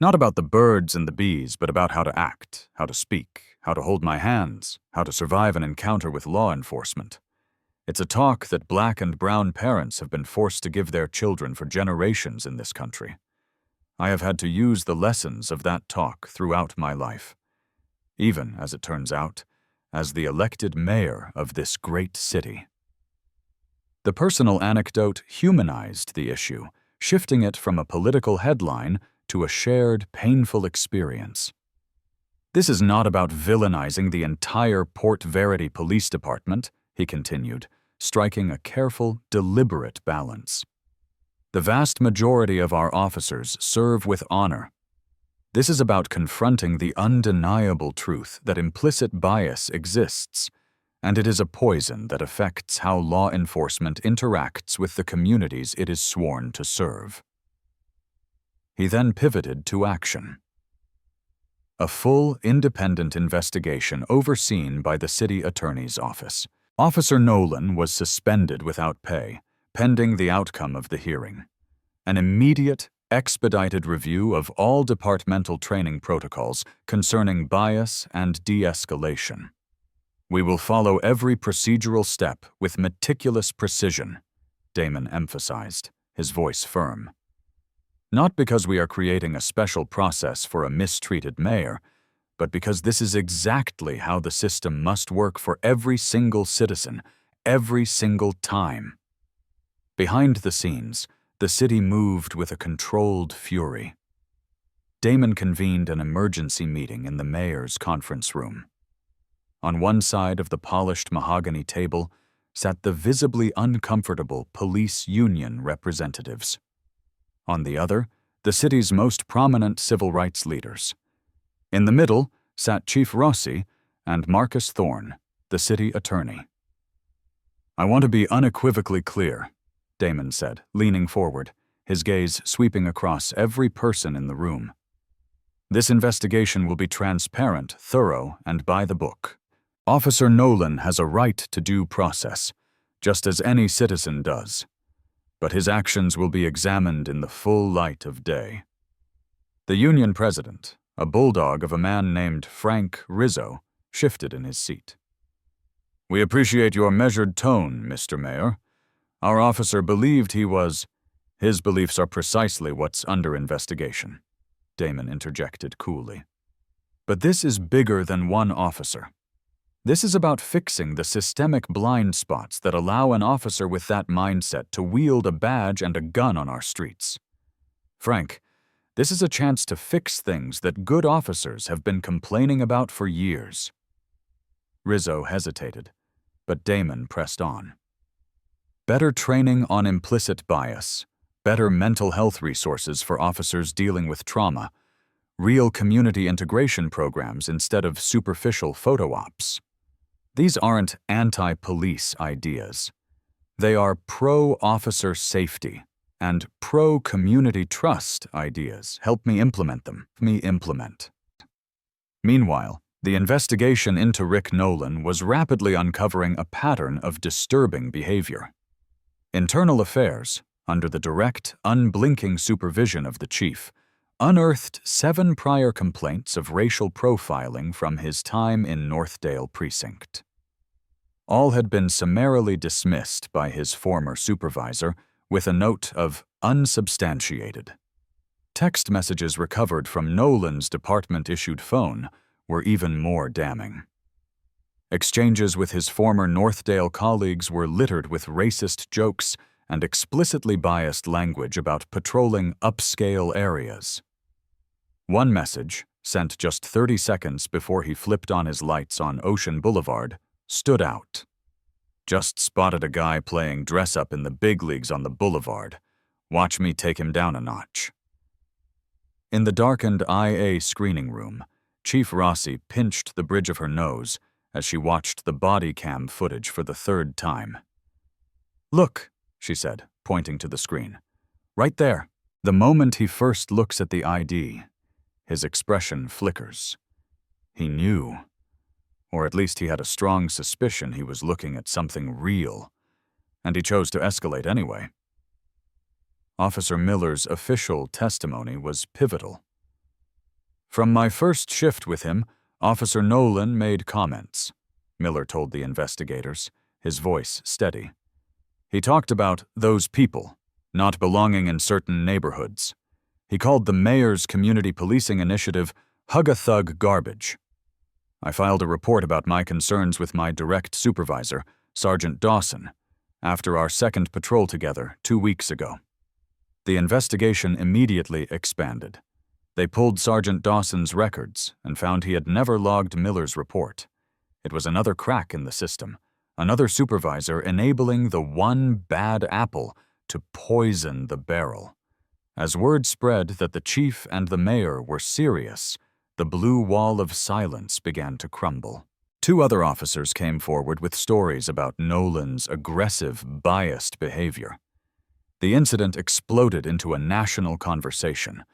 Not about the birds and the bees, but about how to act, how to speak, how to hold my hands, how to survive an encounter with law enforcement. It's a talk that Black and brown parents have been forced to give their children for generations in this country. I have had to use the lessons of that talk throughout my life, even, as it turns out, as the elected mayor of this great city." The personal anecdote humanized the issue, shifting it from a political headline to a shared, painful experience. "This is not about villainizing the entire Port Verity Police Department," he continued, striking a careful, deliberate balance. "The vast majority of our officers serve with honor. This is about confronting the undeniable truth that implicit bias exists, and it is a poison that affects how law enforcement interacts with the communities it is sworn to serve." He then pivoted to action. a full, independent investigation overseen by the city attorney's office. Officer Nolan was suspended without pay, pending the outcome of the hearing. An immediate, expedited review of all departmental training protocols concerning bias and de-escalation. We will follow every procedural step with meticulous precision, Damon emphasized, his voice firm. Not because we are creating a special process for a mistreated mayor, but because this is exactly how the system must work for every single citizen, every single time. Behind the scenes, the city moved with a controlled fury. Damon convened an emergency meeting in the mayor's conference room. On one side of the polished mahogany table sat the visibly uncomfortable police union representatives. On the other, the city's most prominent civil rights leaders. In the middle sat Chief Rossi and Marcus Thorne, the city attorney. "I want to be unequivocally clear," Damon said, leaning forward, his gaze sweeping across every person in the room. "This investigation will be transparent, thorough, and by the book. Officer Nolan has a right to due process, just as any citizen does. But his actions will be examined in the full light of day." The union president, a bulldog of a man named Frank Rizzo, shifted in his seat. "We appreciate your measured tone, Mr. Mayor. Our officer believed he was—" "His beliefs are precisely what's under investigation," Damon interjected coolly. "But this is bigger than one officer. This is about fixing the systemic blind spots that allow an officer with that mindset to wield a badge and a gun on our streets. Frank, this is a chance to fix things that good officers have been complaining about for years." Rizzo hesitated, but Damon pressed on. "Better training on implicit bias, better mental health resources for officers dealing with trauma, real community integration programs instead of superficial photo ops. These aren't anti-police ideas. They are pro-officer safety and pro-community trust ideas. Help me implement them. Meanwhile, the investigation into Rick Nolan was rapidly uncovering a pattern of disturbing behavior. Internal Affairs, under the direct, unblinking supervision of the chief, unearthed 7 prior complaints of racial profiling from his time in Northdale Precinct. All had been summarily dismissed by his former supervisor with a note of unsubstantiated. Text messages recovered from Nolan's department-issued phone were even more damning. Exchanges with his former Northdale colleagues were littered with racist jokes and explicitly biased language about patrolling upscale areas. One message, sent just 30 seconds before he flipped on his lights on Ocean Boulevard, stood out. "Just spotted a guy playing dress-up in the big leagues on the boulevard. Watch me take him down a notch." In the darkened IA screening room, Chief Rossi pinched the bridge of her nose as she watched the body cam footage for the 3rd time. "Look," she said, pointing to the screen. "Right there." The moment he first looks at the ID, his expression flickers. He knew, or at least he had a strong suspicion he was looking at something real, and he chose to escalate anyway. Officer Miller's official testimony was pivotal. "From my first shift with him, Officer Nolan made comments," Miller told the investigators, his voice steady. "He talked about those people, not belonging in certain neighborhoods. He called the mayor's community policing initiative hug-a-thug garbage. I filed a report about my concerns with my direct supervisor, Sergeant Dawson, after our 2nd patrol together 2 weeks ago." The investigation immediately expanded. They pulled Sergeant Dawson's records and found he had never logged Miller's report. It was another crack in the system, another supervisor enabling the one bad apple to poison the barrel. As word spread that the chief and the mayor were serious, the blue wall of silence began to crumble. 2 other officers came forward with stories about Nolan's aggressive, biased behavior. The incident exploded into a national conversation.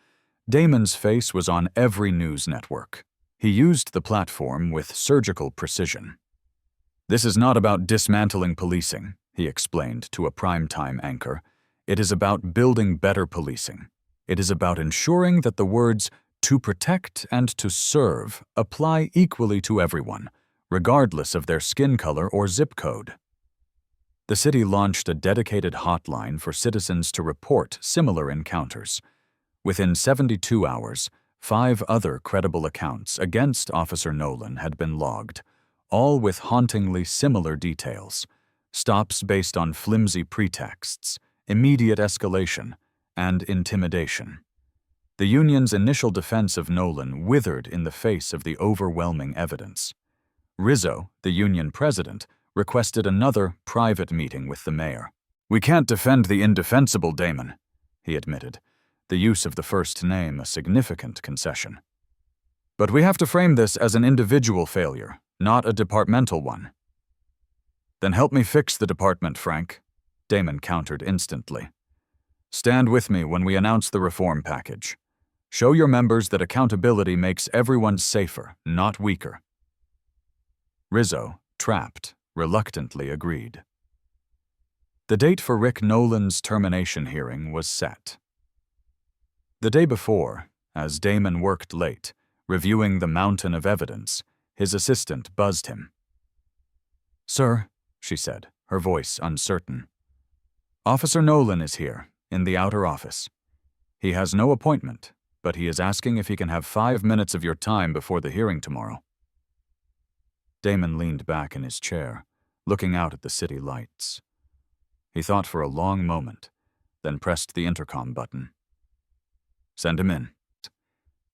Damon's face was on every news network. He used the platform with surgical precision. "This is not about dismantling policing," he explained to a primetime anchor. "It is about building better policing. It is about ensuring that the words 'to protect' and 'to serve' apply equally to everyone, regardless of their skin color or zip code." The city launched a dedicated hotline for citizens to report similar encounters. Within 72 hours, 5 other credible accounts against Officer Nolan had been logged, all with hauntingly similar details: stops based on flimsy pretexts, immediate escalation, and intimidation. The union's initial defense of Nolan withered in the face of the overwhelming evidence. Rizzo, the union president, requested another private meeting with the mayor. "We can't defend the indefensible, Damon," he admitted, the use of the first name a significant concession. "But we have to frame this as an individual failure, not a departmental one." "Then help me fix the department, Frank," Damon countered instantly. "Stand with me when we announce the reform package. Show your members that accountability makes everyone safer, not weaker." Rizzo, trapped, reluctantly agreed. The date for Rick Nolan's termination hearing was set. The day before, as Damon worked late, reviewing the mountain of evidence, his assistant buzzed him. "Sir," she said, her voice uncertain, "Officer Nolan is here, in the outer office. He has no appointment, but he is asking if he can have 5 minutes of your time before the hearing tomorrow." Damon leaned back in his chair, looking out at the city lights. He thought for a long moment, then pressed the intercom button. "Send him in."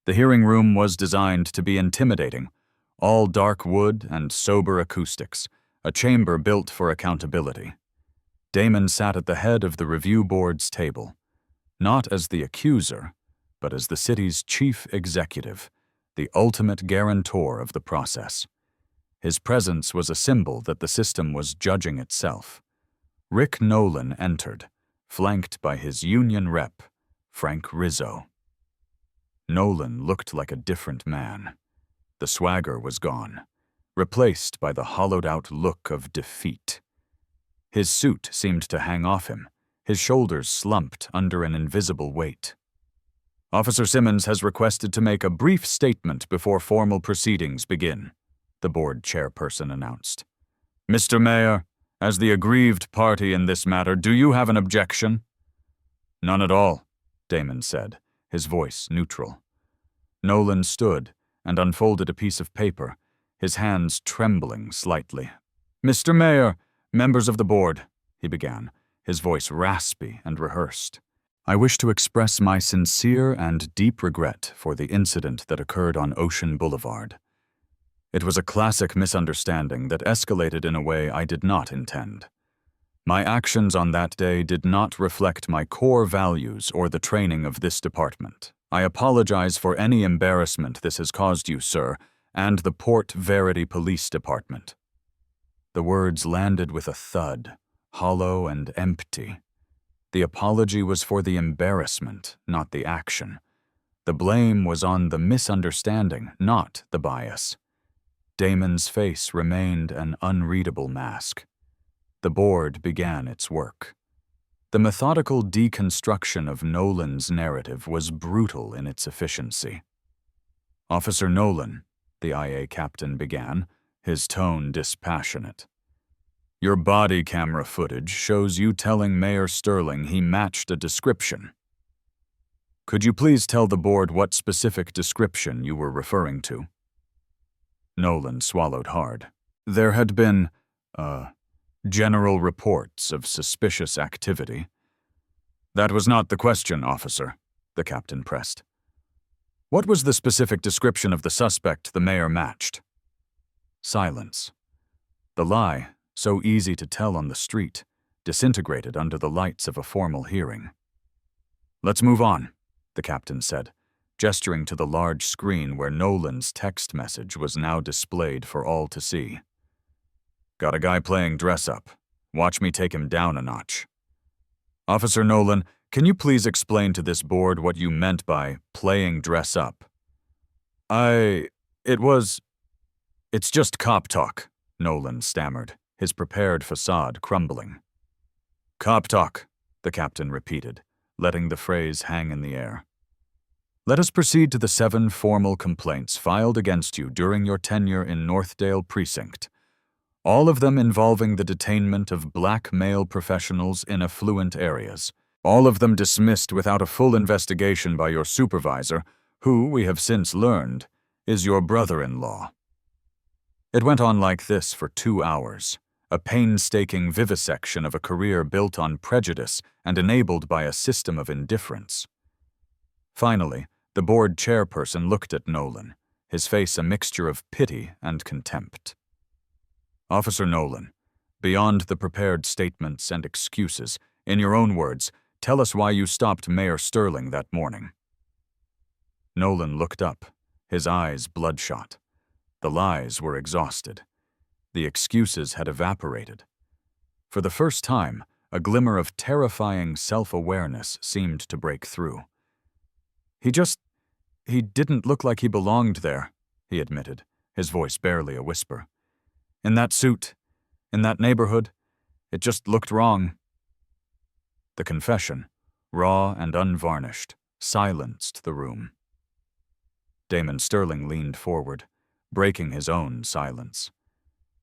The hearing room was designed to be intimidating, all dark wood and sober acoustics, a chamber built for accountability. Damon sat at the head of the review board's table, not as the accuser, but as the city's chief executive, the ultimate guarantor of the process. His presence was a symbol that the system was judging itself. Rick Nolan entered, flanked by his union rep, Frank Rizzo. Nolan looked like a different man. The swagger was gone, replaced by the hollowed-out look of defeat. His suit seemed to hang off him, his shoulders slumped under an invisible weight. "Officer Simmons has requested to make a brief statement before formal proceedings begin," the board chairperson announced. "Mr. Mayor, as the aggrieved party in this matter, do you have an objection?" "None at all," Damon said, his voice neutral. Nolan stood and unfolded a piece of paper, his hands trembling slightly. "Mr. Mayor, members of the board," he began, his voice raspy and rehearsed. "I wish to express my sincere and deep regret for the incident that occurred on Ocean Boulevard. It was a classic misunderstanding that escalated in a way I did not intend. My actions on that day did not reflect my core values or the training of this department. I apologize for any embarrassment this has caused you, sir, and the Port Verity Police Department." The words landed with a thud, hollow and empty. The apology was for the embarrassment, not the action. The blame was on the misunderstanding, not the bias. Damon's face remained an unreadable mask. The board began its work. The methodical deconstruction of Nolan's narrative was brutal in its efficiency. "Officer Nolan," the IA captain began, his tone dispassionate, "your body camera footage shows you telling Mayor Sterling he matched a description. Could you please tell the board what specific description you were referring to?" Nolan swallowed hard. "There had been, general reports of suspicious activity." "That was not the question, officer," the captain pressed. "What was the specific description of the suspect the mayor matched?" Silence. The lie, so easy to tell on the street, disintegrated under the lights of a formal hearing. "Let's move on," the captain said, gesturing to the large screen where Nolan's text message was now displayed for all to see. "Got a guy playing dress-up. Watch me take him down a notch. Officer Nolan, can you please explain to this board what you meant by playing dress-up?" It's just cop talk, Nolan stammered, his prepared facade crumbling. Cop talk, the captain repeated, letting the phrase hang in the air. Let us proceed to the 7 formal complaints filed against you during your tenure in Northdale Precinct, all of them involving the detainment of black male professionals in affluent areas, all of them dismissed without a full investigation by your supervisor, who, we have since learned, is your brother-in-law. It went on like this for 2 hours, a painstaking vivisection of a career built on prejudice and enabled by a system of indifference. Finally, the board chairperson looked at Nolan, his face a mixture of pity and contempt. Officer Nolan, beyond the prepared statements and excuses, in your own words, tell us why you stopped Mayor Sterling that morning. Nolan looked up, his eyes bloodshot. The lies were exhausted. The excuses had evaporated. For the first time, a glimmer of terrifying self-awareness seemed to break through. He didn't look like he belonged there, he admitted, his voice barely a whisper. In that suit, in that neighborhood, it just looked wrong. The confession, raw and unvarnished, silenced the room. Damon Sterling leaned forward, breaking his own silence.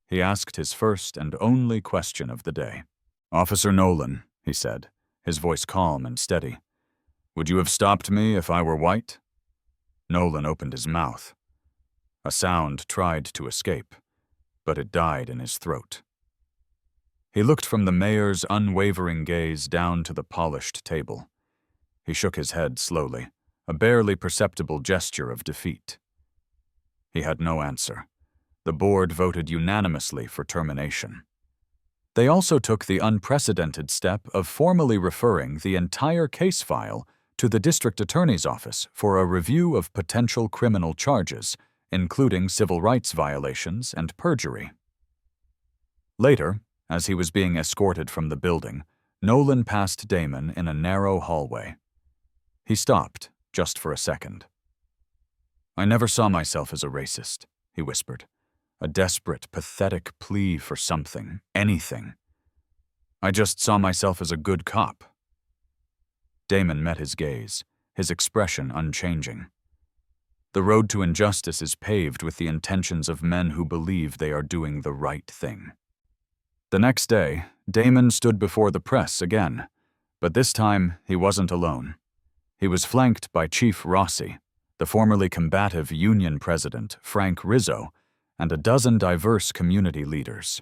He asked his first and only question of the day. Officer Nolan, he said, his voice calm and steady. Would you have stopped me if I were white? Nolan opened his mouth. A sound tried to escape, but it died in his throat. He looked from the mayor's unwavering gaze down to the polished table. He shook his head slowly, a barely perceptible gesture of defeat. He had no answer. The board voted unanimously for termination. They also took the unprecedented step of formally referring the entire case file to the district attorney's office for a review of potential criminal charges, including civil rights violations and perjury. Later, as he was being escorted from the building, Nolan passed Damon in a narrow hallway. He stopped, just for a second. I never saw myself as a racist, he whispered, a desperate, pathetic plea for something, anything. I just saw myself as a good cop. Damon met his gaze, his expression unchanging. The road to injustice is paved with the intentions of men who believe they are doing the right thing. The next day, Damon stood before the press again, but this time he wasn't alone. He was flanked by Chief Rossi, the formerly combative union president, Frank Rizzo, and a dozen diverse community leaders.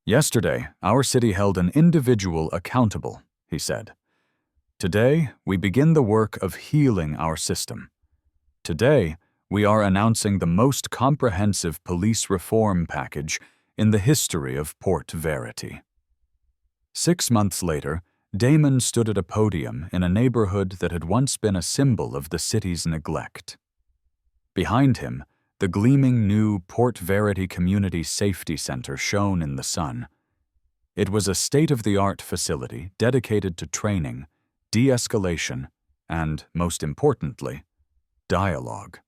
Yesterday, our city held an individual accountable, he said. Today, we begin the work of healing our system. Today, we are announcing the most comprehensive police reform package in the history of Port Verity. 6 months later, Damon stood at a podium in a neighborhood that had once been a symbol of the city's neglect. Behind him, the gleaming new Port Verity Community Safety Center shone in the sun. It was a state-of-the-art facility dedicated to training, de-escalation, and, most importantly, dialogue.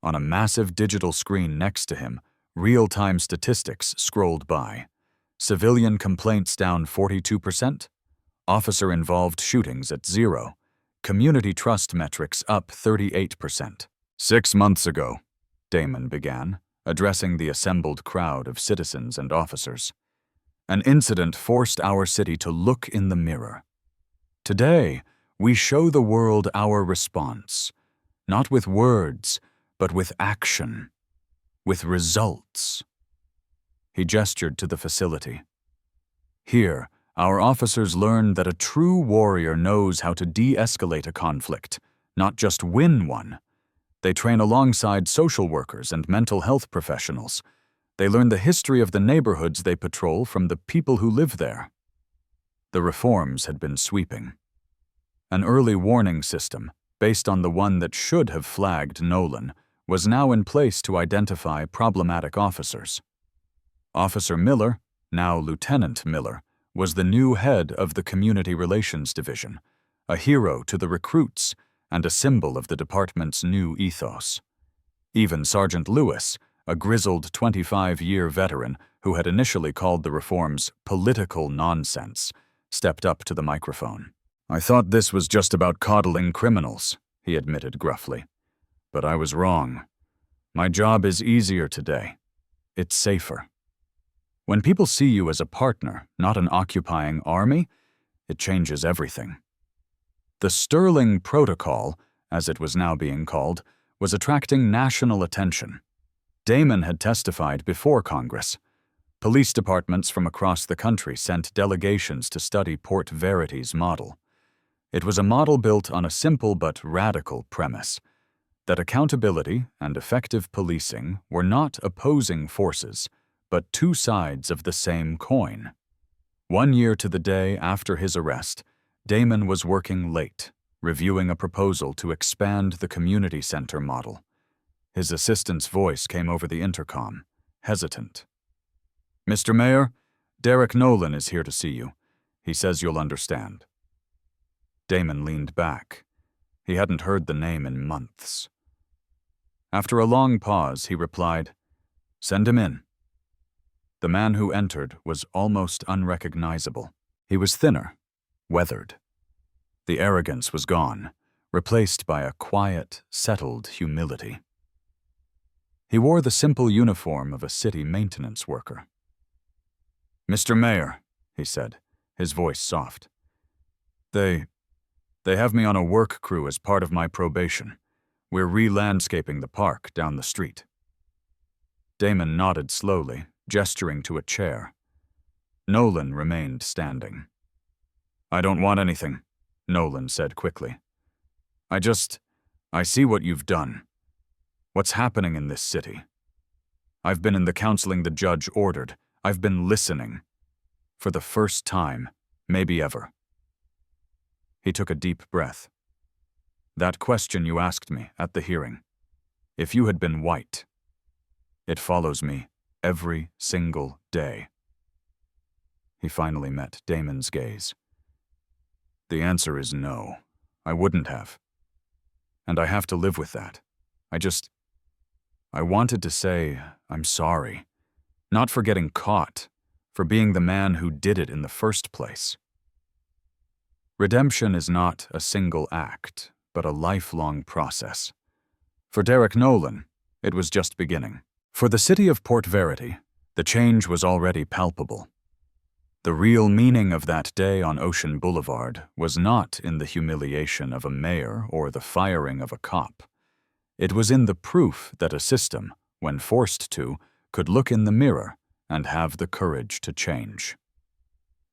On a massive digital screen next to him, real-time statistics scrolled by. Civilian complaints down 42%, officer-involved shootings at 0, community trust metrics up 38%. 6 months ago, Damon began, addressing the assembled crowd of citizens and officers. An incident forced our city to look in the mirror. Today, we show the world our response, not with words, but with action, with results. He gestured to the facility. Here, our officers learn that a true warrior knows how to de-escalate a conflict, not just win one. They train alongside social workers and mental health professionals. They learn the history of the neighborhoods they patrol from the people who live there. The reforms had been sweeping. An early warning system, based on the one that should have flagged Nolan, was now in place to identify problematic officers. Officer Miller, now Lieutenant Miller, was the new head of the Community Relations Division, a hero to the recruits and a symbol of the department's new ethos. Even Sergeant Lewis, a grizzled 25-year veteran who had initially called the reforms political nonsense, stepped up to the microphone. "I thought this was just about coddling criminals," he admitted gruffly. "But I was wrong. My job is easier today. It's safer. When people see you as a partner, not an occupying army, it changes everything." The Sterling Protocol, as it was now being called, was attracting national attention. Damon had testified before Congress. Police departments from across the country sent delegations to study Port Verity's model. It was a model built on a simple but radical premise: that accountability and effective policing were not opposing forces, but two sides of the same coin. 1 year to the day after his arrest, Damon was working late, reviewing a proposal to expand the community center model. His assistant's voice came over the intercom, hesitant. "Mr. Mayor, Derek Nolan is here to see you. He says you'll understand." Damon leaned back. He hadn't heard the name in months. After a long pause, he replied, "Send him in." The man who entered was almost unrecognizable. He was thinner, weathered. The arrogance was gone, replaced by a quiet, settled humility. He wore the simple uniform of a city maintenance worker. "Mr. Mayor," he said, his voice soft. They have me on a work crew as part of my probation. We're re-landscaping the park down the street." Damon nodded slowly, gesturing to a chair. Nolan remained standing. "I don't want anything," Nolan said quickly. I see what you've done. What's happening in this city. I've been in the counseling the judge ordered. I've been listening. For the first time, maybe ever." He took a deep breath. "That question you asked me at the hearing, if you had been white, it follows me every single day." He finally met Damon's gaze. "The answer is no. I wouldn't have. And I have to live with that. I wanted to say I'm sorry. Not for getting caught, for being the man who did it in the first place." Redemption is not a single act, but a lifelong process. For Derek Nolan, it was just beginning. For the city of Port Verity, the change was already palpable. The real meaning of that day on Ocean Boulevard was not in the humiliation of a mayor or the firing of a cop. It was in the proof that a system, when forced to, could look in the mirror and have the courage to change.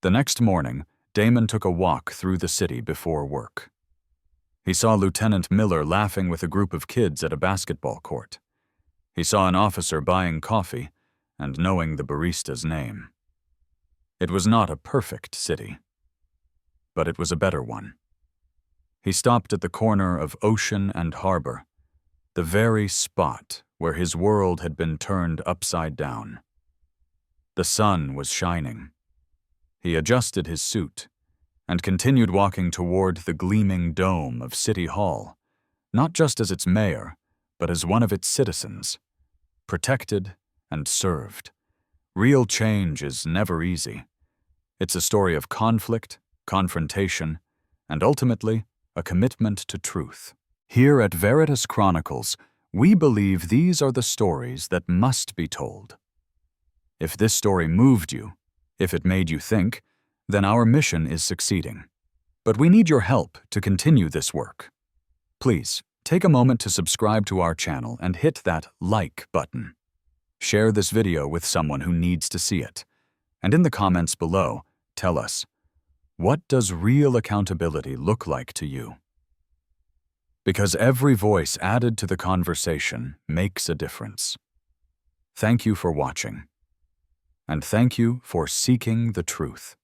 The next morning, Damon took a walk through the city before work. He saw Lieutenant Miller laughing with a group of kids at a basketball court. He saw an officer buying coffee and knowing the barista's name. It was not a perfect city, but it was a better one. He stopped at the corner of Ocean and Harbor, the very spot where his world had been turned upside down. The sun was shining. He adjusted his suit and continued walking toward the gleaming dome of City Hall, not just as its mayor, but as one of its citizens, protected and served. Real change is never easy. It's a story of conflict, confrontation, and ultimately, a commitment to truth. Here at Veritas Chronicles, we believe these are the stories that must be told. If this story moved you, if it made you think, then our mission is succeeding. But we need your help to continue this work. Please, take a moment to subscribe to our channel and hit that like button. Share this video with someone who needs to see it. And in the comments below, tell us, what does real accountability look like to you? Because every voice added to the conversation makes a difference. Thank you for watching. And thank you for seeking the truth.